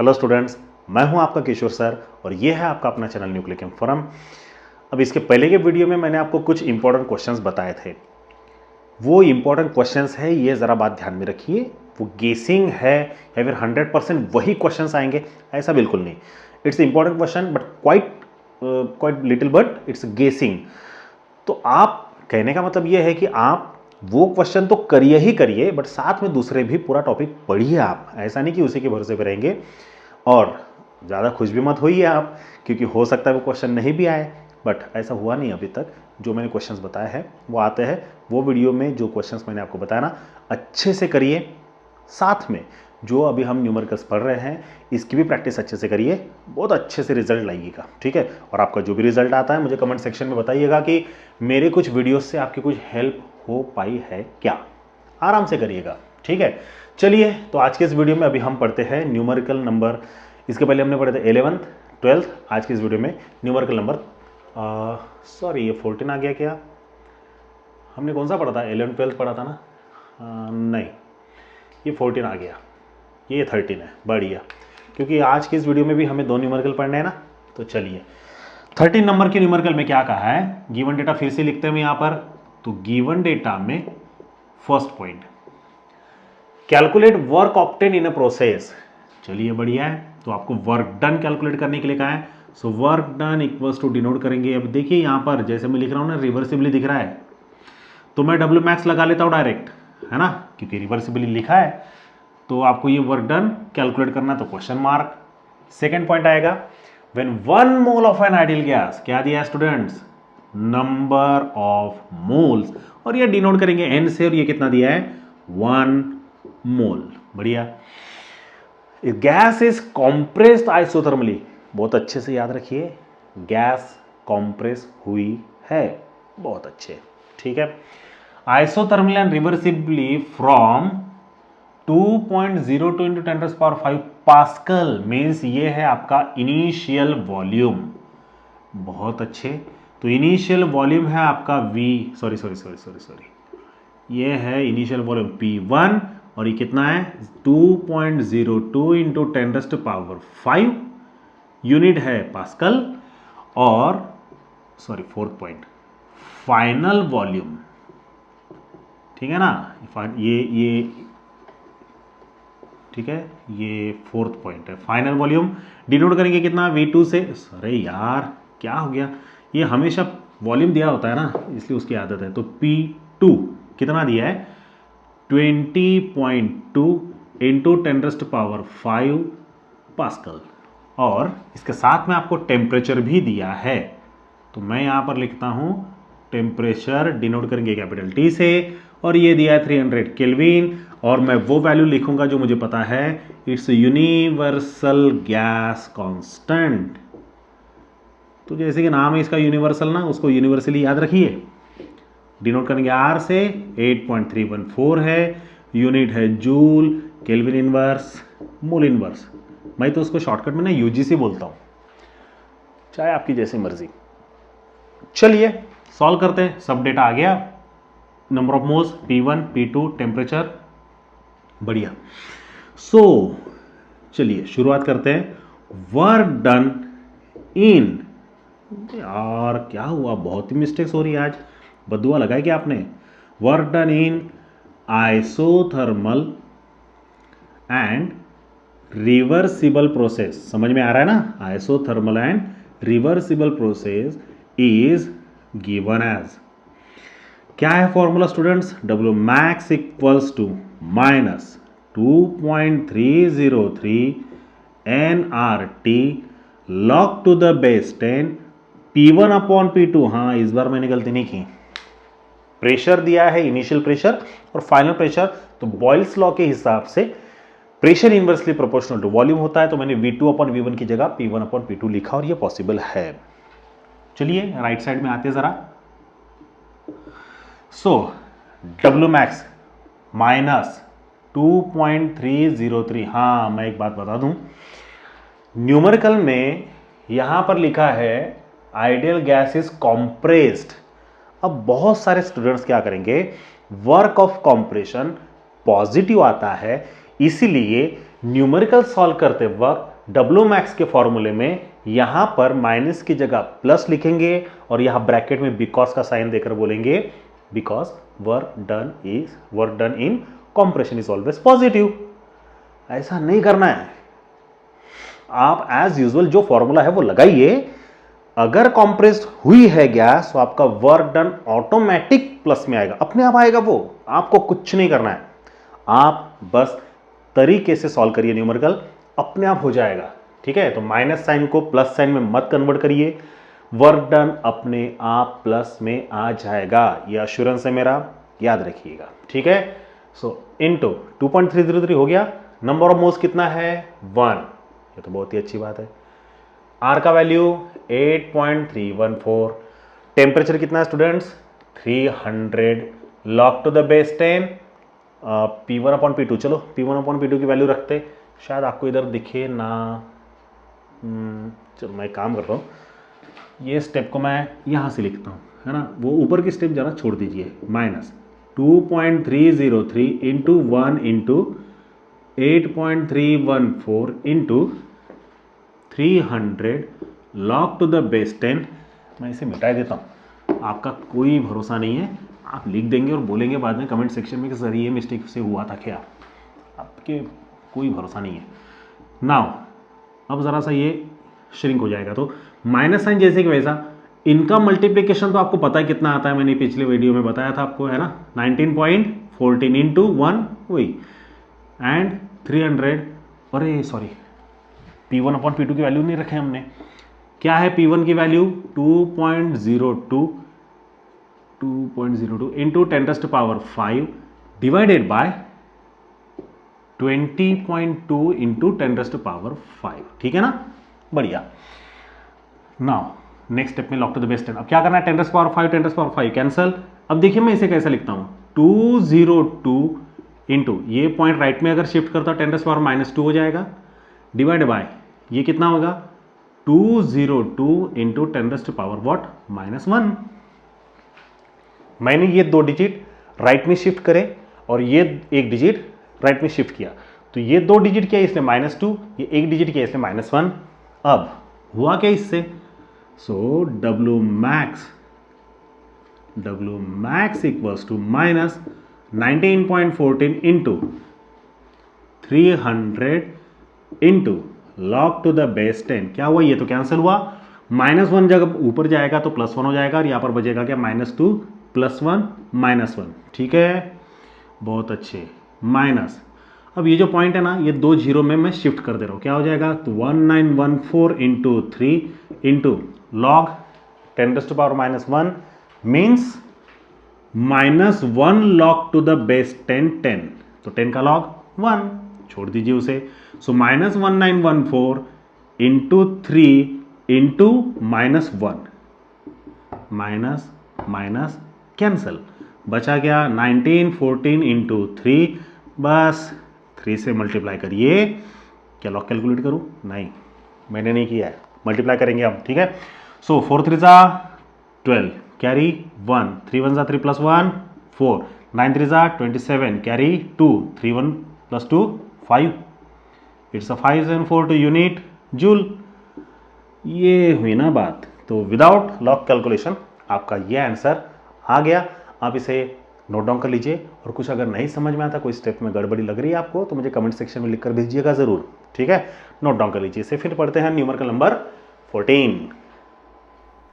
Hello students, मैं हूं आपका किशोर सर और ये है आपका अपना चैनल न्यूक्लियर फोरम। अब इसके पहले के वीडियो में मैंने आपको कुछ इंपॉर्टेंट क्वेश्चंस बताए थे। वो इंपॉर्टेंट क्वेश्चंस है, ये ज़रा बात ध्यान में रखिए। वो गेसिंग है या फिर 100% वही क्वेश्चंस आएंगे, ऐसा बिल्कुल नहीं। It's important question but quite little, but it's गेसिंग। तो आप कहने का मतलब ये है कि आप वो क्वेश्चन तो करिए ही करिए, बट साथ में दूसरे भी पूरा टॉपिक पढ़िए आप। ऐसा नहीं कि उसी के भरोसे पे रहेंगे। और ज़्यादा खुश भी मत होइए आप, क्योंकि हो सकता है वो क्वेश्चन नहीं भी आए, बट ऐसा हुआ नहीं अभी तक। जो मैंने क्वेश्चंस बताए हैं वो आते हैं। वो वीडियो में जो क्वेश्चंस मैंने आपको बताया ना, अच्छे से करिए। साथ में जो अभी हम न्यूमेरिकल्स पढ़ रहे हैं, इसकी भी प्रैक्टिस अच्छे से करिए, बहुत अच्छे से रिजल्ट लाइएगा, ठीक है। और आपका जो भी रिजल्ट आता है मुझे कमेंट सेक्शन में बताइएगा कि मेरे कुछ वीडियोस से आपकी कुछ हेल्प हो पाई है क्या। आराम से करिएगा, ठीक है। चलिए, तो आज के इस वीडियो में अभी हम पढ़ते हैं न्यूमेरिकल नंबर। इसके पहले हमने पढ़े थे 11th 12th। आज की इस वीडियो में न्यूमेरिकल नंबर सॉरी, ये 14 आ गया क्या? हमने कौन सा पढ़ा था? 11 12 पढ़ा था ना? नहीं, ये 14 आ गया, ये 13 है। बढ़िया, क्योंकि आज की इस वीडियो में भी हमें दो न्यूमेरिकल पढ़ने हैं ना। तो चलिए, 13 नंबर के न्यूमेरिकल में क्या कहा है? गिवन डेटा फिर से लिखते हैं यहाँ पर। तो गिवन डेटा में first point, calculate work obtain in a process. चलिए, बढ़िया है। तो आपको वर्क डन कैलकुलेट करने के लिए कहा है। So work done equals to denote करेंगे। अब देखिए यहाँ पर जैसे मैं लिख रहा हूँ ना, रिवर्सिबली दिख रहा है, तो मैं डब्ल्यू मैक्स लगा लेता हूँ डायरेक्ट, है ना, क्योंकि रिवर्सिबली लिखा है। तो आपको ये वर्क डन कैलकुलेट करना, तो क्वेश्चन मार्क। सेकेंड पॉइंट आएगा, when 1 mole of an ideal gas, क्या दिया है स्टूडेंट्स? नंबर ऑफ मोल्स, और ये डिनोट करेंगे एन से, और ये कितना दिया है? 1 मोल। बढ़िया। गैस इज कॉम्प्रेस्ड आइसोथर्मली, बहुत अच्छे से याद रखिए, गैस कॉम्प्रेस हुई है, बहुत अच्छे, ठीक है। Isothermally and reversibly from 2.02 into 10⁵ pascal, means ये है आपका इनिशियल वॉल्यूम। बहुत अच्छे। तो इनिशियल वॉल्यूम है आपका सॉरी, ये है इनिशियल वॉल्यूम P1, और ये कितना है? 2.02 इंटू 10⁵ यूनिट है पास्कल। और sorry, fourth point, final volume, ठीक है ना, ये ठीक है, ये फोर्थ पॉइंट है। फाइनल वॉल्यूम डिनोट करेंगे कितना? V2 से। अरे यार, क्या हो गया? ये हमेशा वॉल्यूम दिया होता है ना, इसलिए उसकी आदत है। तो P2 कितना दिया है? 20.2 इंटू 10⁵ पास्कल। और इसके साथ में आपको टेम्परेचर भी दिया है। तो मैं यहाँ पर लिखता हूँ टेम्परेचर, डिनोट करेंगे कैपिटल T से, और ये दिया है 300 केल्विन। और मैं वो वैल्यू लिखूंगा जो मुझे पता है, इट्स यूनिवर्सल गैस कांस्टेंट। तो जैसे कि नाम है इसका यूनिवर्सल ना, उसको यूनिवर्सली याद रखिए। डिनोट करेंगे R से, 8.314 है, यूनिट है joule, kelvin inverse, mole inverse. मैं तो उसको शॉर्टकट में ना UGC बोलता हूँ, चाहे आपकी जैसी मर्जी। चलिए सॉल्व करते हैं। सब डेटा आ गया, number of moles P1 P2, temperature, बढ़िया। सो चलिए शुरुआत करते हैं। वर्क डन इन, यार क्या हुआ? बहुत ही मिस्टेक्स हो रही है आज, बदुआ लगाई क्या आपने? Work done in isothermal and reversible process, समझ में आ रहा है ना? Isothermal and reversible process is given as, क्या है formula students? W max equals to minus 2.303 nRT log to the base 10 P1 upon P2। हाँ, इस बार मैंने गलती नहीं की। प्रेशर दिया है, इनिशियल प्रेशर और फाइनल प्रेशर, तो बॉयल्स लॉ के हिसाब से pressure inversely proportional to volume होता है। तो मैंने V2 अपॉन V1 की जगह P1 अपॉन P2 लिखा, और ये पॉसिबल है। चलिए राइट साइड में आते हैं जरा। सो W max माइनस 2.303। हाँ, मैं एक बात बता दूं, न्यूमेरिकल में यहां पर लिखा है आइडियल गैस इज कॉम्प्रेस्ड। अब बहुत सारे स्टूडेंट्स क्या करेंगे, वर्क ऑफ कॉम्प्रेशन पॉजिटिव आता है, इसीलिए न्यूमेरिकल सॉल्व करते वक्त डब्ल्यू मैक्स के फॉर्मूले में यहां पर माइनस की जगह प्लस लिखेंगे और यहां ब्रैकेट में बिकॉज का साइन देकर बोलेंगे because work done in compression is always positive. ऐसा नहीं करना है, आप एज यूजुअल जो फॉर्मूला है वो लगाइए। अगर कंप्रेस्ड हुई है गैस तो आपका वर्क डन ऑटोमेटिक प्लस में आएगा, अपने आप आएगा, वो आपको कुछ नहीं करना है। आप बस तरीके से सॉल्व करिए न्यूमेरिकल, अपने आप हो जाएगा। ठीक है, तो माइनस साइन को प्लस साइन में मत कन्वर्ट करिए, वर्क डन अपने आप प्लस में आ जाएगा। ये अश्योरेंस है मेरा, याद रखिएगा। ठीक है, सो इनटू 2.303 हो गया। नंबर ऑफ मोल्स कितना है 1, ये तो बहुत ही अच्छी बात है। आर का वैल्यू 8.314। टेम्परेचर कितना है students 300। Log to the base 10 P1/P2। चलो P1/P2 की वैल्यू रखते, शायद आपको इधर दिखे ना। चलो मैं काम कर रहा हूँ, ये स्टेप को मैं यहाँ से लिखता हूँ, है ना। वो ऊपर की स्टेप ज़रा छोड़ दीजिए। -2.303 into 1 into 8.314 into 300 log to the base 10। मैं इसे मिटा देता हूँ, आपका कोई भरोसा नहीं है। आप लिख देंगे और बोलेंगे बाद में कमेंट सेक्शन में कि सर ये मिस्टेक से हुआ था क्या, आपके कोई भरोसा नहीं है। नाउ अब ज़रा सा ये श्रिंक हो जाएगा, तो माइनस साइन जैसे कि वैसा। इनका मल्टीप्लिकेशन तो आपको पता है कितना आता है, मैंने पिछले वीडियो में बताया था आपको, है ना। 19.14 इंटू 1 वही एंड 300। अरे सॉरी, P1/P2 की वैल्यू नहीं रखे हमने। क्या है P1 की value 2.02 into 10⁵ divided by 20.2 into 10⁵। ठीक है ना, बढ़िया। नाउ नेक्स्ट स्टेप में लॉग टू द बेस 10। अब क्या करना है 10⁵ कैंसल। अब देखिए मैं इसे कैसे लिखता हूं 202 इंटू, ये पॉइंट राइट में अगर शिफ्ट करता 10⁻⁻² हो जाएगा, डिवाइड बाय ये कितना होगा 202 इंटू 10⁻1। मैंने ये 2 डिजिट राइट में शिफ्ट करे और ये 1 डिजिट राइट में शिफ्ट किया, तो ये 2 डिजिट किया इसने -2, ये 1 डिजिट किया इसने -1। अब हुआ क्या इससे, so W max equals to -19.14 into 300 into log to the base 10। क्या हुआ, ये तो कैंसिल हुआ। -1 जब ऊपर जाएगा तो +1 हो जाएगा और यहां पर बचेगा क्या -2 +1 -1। ठीक है, बहुत अच्छे। माइनस, अब ये जो पॉइंट है ना, ये 2 जीरो में मैं शिफ्ट कर दे रहा हूँ, क्या हो जाएगा, तो 1914 into 3 into log 10⁻⁻1 means -1 log to the base 10, तो 10 का लॉग 1, छोड़ दीजिए उसे। सो -1914 इंटू 3 इंटू -1, माइनस कैंसल, बचा क्या 1914 इंटू 3, बस 3 से मल्टीप्लाई करिए। क्या लॉग कैलकुलेट करूं, नहीं मैंने नहीं किया है, मल्टीप्लाई करेंगे हम। ठीक है, सो 4 3 12 carry 1, 3 1 3 + 1 4, 9 3 27 carry 2, 3 1 + 2 5, it's a 5 7 4 2 unit joule. ये हुई ना बात, तो विदाउट लॉग कैलकुलेशन आपका ये आंसर आ गया। आप इसे नोट डाउन कर लीजिए, और कुछ अगर नहीं समझ में आता, कोई स्टेप में गड़बड़ी लग रही है आपको, तो मुझे कमेंट सेक्शन में लिखकर भेजिएगा ज़रूर। ठीक है, नोट डाउन कर लीजिए इसे। फिर पढ़ते हैं न्यूमेरिकल नंबर 14।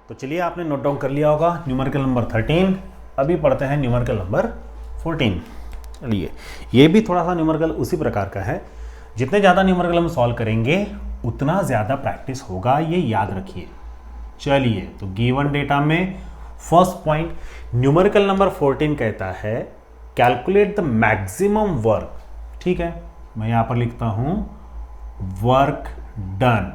तो चलिए, आपने नोट डाउन कर लिया होगा न्यूमेरिकल नंबर 13। अभी पढ़ते हैं न्यूमेरिकल नंबर 14। चलिए, ये भी थोड़ा सा न्यूमेरिकल उसी प्रकार का है। जितने ज़्यादा न्यूमेरिकल हम सॉल्व करेंगे उतना ज़्यादा प्रैक्टिस होगा, ये याद रखिए। चलिए, तो गिवन डेटा में फर्स्ट पॉइंट न्यूमेरिकल नंबर 14 कहता है कैलकुलेट द मैक्सिमम वर्क। ठीक है, मैं यहां पर लिखता हूं वर्क डन,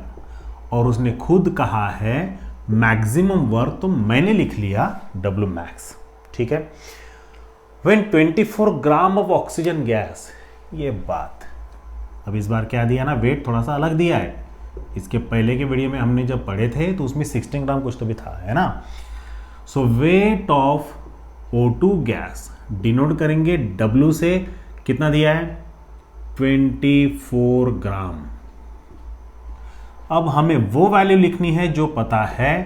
और उसने खुद कहा है मैक्सिमम वर्क, तो मैंने लिख लिया W max। ठीक है, when 24 gram of oxygen gas, ये बात। अब इस बार क्या दिया ना, वेट थोड़ा सा अलग दिया है। इसके पहले के वीडियो में हमने जब पढ़े थे तो उसमें 16 ग्राम कुछ तो भी था, है ना। So weight of O2 gas denote करेंगे W से, कितना दिया है 24 ग्राम। अब हमें वो वैल्यू लिखनी है जो पता है,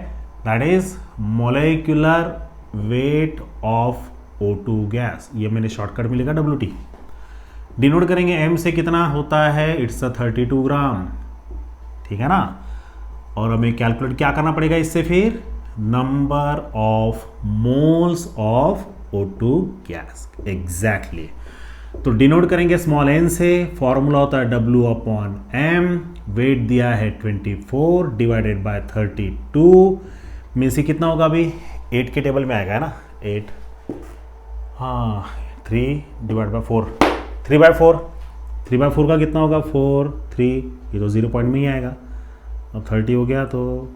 that is molecular wait of O2 gas. ये मैंने शॉर्टकट में लिखा WT। डिनोट करेंगे m से, कितना होता है, इट्स 32 ग्राम, ठीक है ना। और हमें कैलकुलेट क्या करना पड़ेगा इससे, फिर number of moles of O2 gas, exactly. तो डिनोट करेंगे स्मॉल n से, फॉर्मूला होता है W/m, वेट दिया है 24 डिवाइडेड बाय 32, मीन्स से कितना होगा अभी, 8 के टेबल में आएगा, है ना, 8, हाँ 3 डिवाइड बाय 4, 3/4, 3/4 का कितना होगा, 4, 3, ये तो 0 पॉइंट में ही आएगा। अब 30 हो गया तो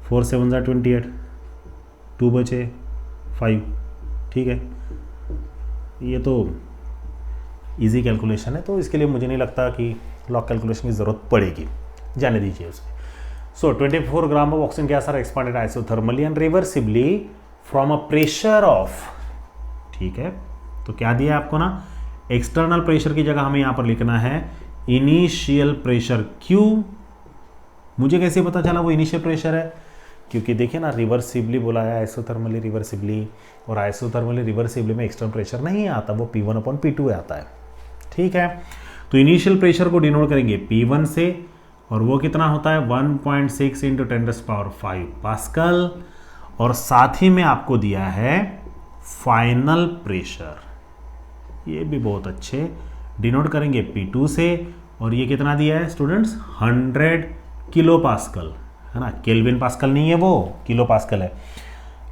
4 7 28, 2 बचे 5, ठीक है। ये तो इजी कैलकुलेशन है, तो इसके लिए मुझे नहीं लगता कि लॉग कैलकुलेशन की ज़रूरत पड़ेगी, जाने दीजिए उसे। So 24 gram of oxygen gas are expanded isothermally and reversibly from a pressure of, ठीक है। तो क्या दिया आपको ना, एक्सटर्नल प्रेशर की जगह हमें यहाँ पर लिखना है इनिशियल प्रेशर Q। मुझे कैसे पता चला वो इनिशियल प्रेशर है, क्योंकि देखिए ना, रिवर्सिबली बोला है, आइसोथर्मली रिवर्सिबली, और आइसोथर्मली रिवर्सिबली में एक्सटर्नल प्रेशर नहीं आता, वो P1/P2 आता है, ठीक है। तो इनिशियल प्रेशर को डिनोट करेंगे P1 से, और वो कितना होता है 1.6 × 10⁵ पास्कल, और साथ ही में आपको दिया है फाइनल प्रेशर, ये भी बहुत अच्छे, डिनोट करेंगे P2 से, और ये कितना दिया है स्टूडेंट्स, 100 किलो पास्कल, है ना, केल्विन पास्कल नहीं है वो, किलो पास्कल है।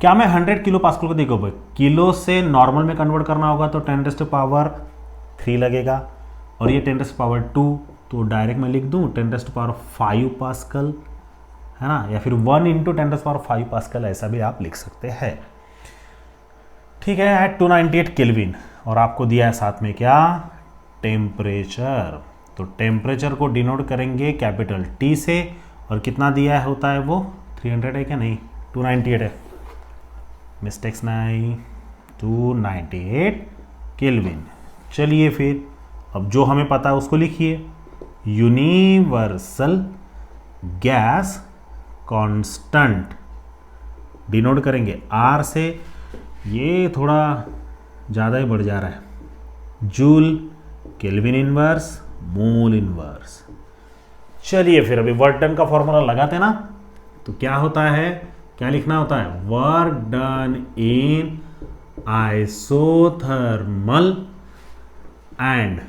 क्या मैं 100 किलो पास्कल को, देखो भाई, किलो से नॉर्मल में कन्वर्ट करना होगा तो 10⁵ लगेगा, और ये 10⁵, तो डायरेक्ट मैं लिख दूं 10⁵ पास्कल, है ना, या फिर 1 × 10⁵ पास्कल, ऐसा भी आप लिख सकते हैं, ठीक है, एट 298 केल्विन। और आपको दिया है साथ में क्या, टेम्परेचर। तो टेम्परेचर को डिनोट करेंगे कैपिटल T से, और कितना दिया है होता है वो, 300 है क्या, नहीं 298 है, मिस्टेक्स नहीं, 298 केल्विन। चलिए फिर अब जो हमें पता है उसको लिखिए, यूनिवर्सल गैस कांस्टेंट, डिनोट करेंगे R से, ये थोड़ा ज़्यादा ही बढ़ जा रहा है, joule, kelvin inverse, mole inverse. चलिए फिर अभी वर्क डन का फॉर्मूला लगाते ना, तो क्या होता है, क्या लिखना होता है, work done in isothermal and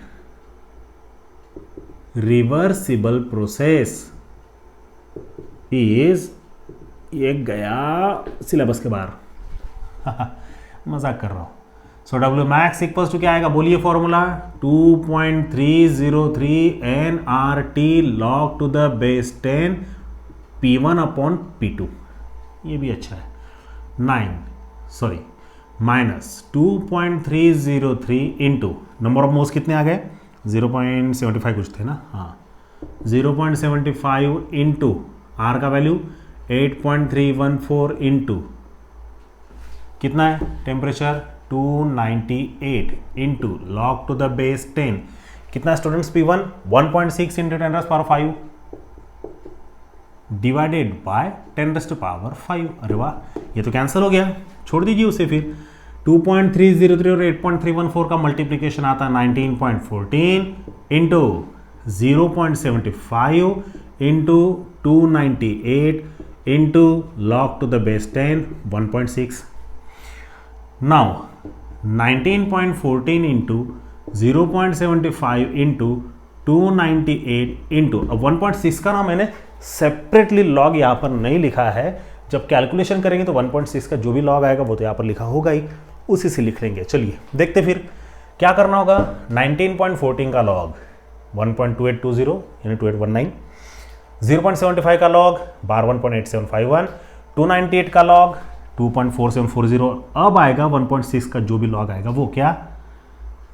reversible process is, ये गया सिलेबस के बाहर मजाक कर रहा हूं। सो W max इक्वल्स टू क्या आएगा, बोलिए formula, 2.303 nRT log to the base 10 P1/P2, ये भी अच्छा है, -2.303 इंटू नंबर ऑफ मोल्स कितने आ गए, 0.75 कुछ थे ना, हाँ 0.75 इंटू R का वैल्यू 8.314 इंटू कितना है temperature 298 into log to the base 10, कितना students P1 1.6 into 10⁵ divided by 10⁵। अरे वाह, ये तो कैंसिल हो गया, छोड़ दीजिए उसे फिर। 2.303 और 8.314 का मल्टीप्लीकेशन आता है 19.14 into 0.75 into 298 into log to the base 10 1.6। Now 19.14 into 0.75 into 298 into, अब 1.6 का ना मैंने सेपरेटली लॉग यहाँ पर नहीं लिखा है, जब कैलकुलेशन करेंगे तो 1.6 का जो भी लॉग आएगा वो तो यहाँ पर लिखा होगा ही, उसी से लिख लेंगे। चलिए देखते फिर क्या करना होगा। 19.14 का लॉग 1.2820 यानी 2819, 0.75 का लॉग 1.8751, 298 का लॉग 2.4740, अब आएगा 1.6 का जो भी लॉग आएगा वो क्या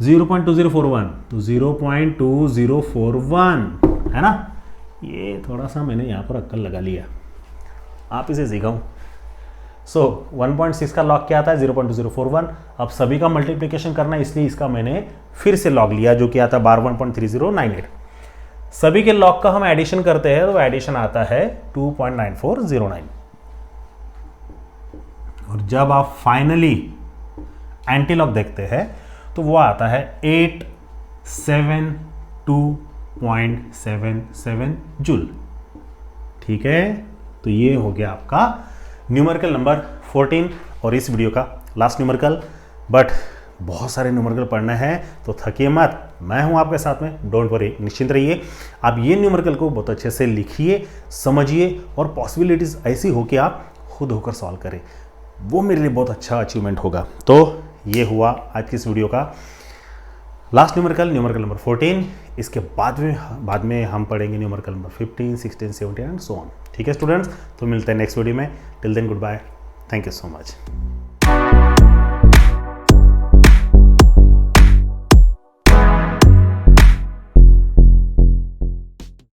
0.2041, तो 0.2041 है ना। ये थोड़ा सा मैंने यहाँ पर अक्कल लगा लिया, आप इसे सीखाऊं। सो 1.6 का लॉग क्या आता है 0.2041, अब सभी का मल्टीप्लिकेशन करना है इसलिए इसका मैंने फिर से लॉग लिया जो कि आता है 1.3098। सभी के लॉग का हम एडिशन करते हैं तो एडिशन आता है 2.9409, और जब आप फाइनली एंटी लॉग देखते हैं तो वो आता है 872.77 जूल। ठीक है, तो ये हो गया आपका न्यूमेरिकल नंबर 14 और इस वीडियो का लास्ट न्यूमेरिकल। बट बहुत सारे न्यूमेरिकल पढ़ना है तो थकिए मत, मैं हूं आपके साथ में, डोंट वरी, निश्चिंत रहिए। आप ये न्यूमेरिकल को बहुत अच्छे से लिखिए, समझिए, और पॉसिबिलिटीज ऐसी हो कि आप खुद होकर सॉल्व करें, वो मेरे लिए बहुत अच्छा अचीवमेंट होगा। तो ये हुआ आज की इस वीडियो का लास्ट न्यूमेरिकल, न्यूमेरिकल नंबर 14। इसके बाद में हम पढ़ेंगे numerical number 15, 16, 17 and so on. ठीक है स्टूडेंट्स, तो मिलते हैं नेक्स्ट वीडियो में। Till then good bye, thank you so much.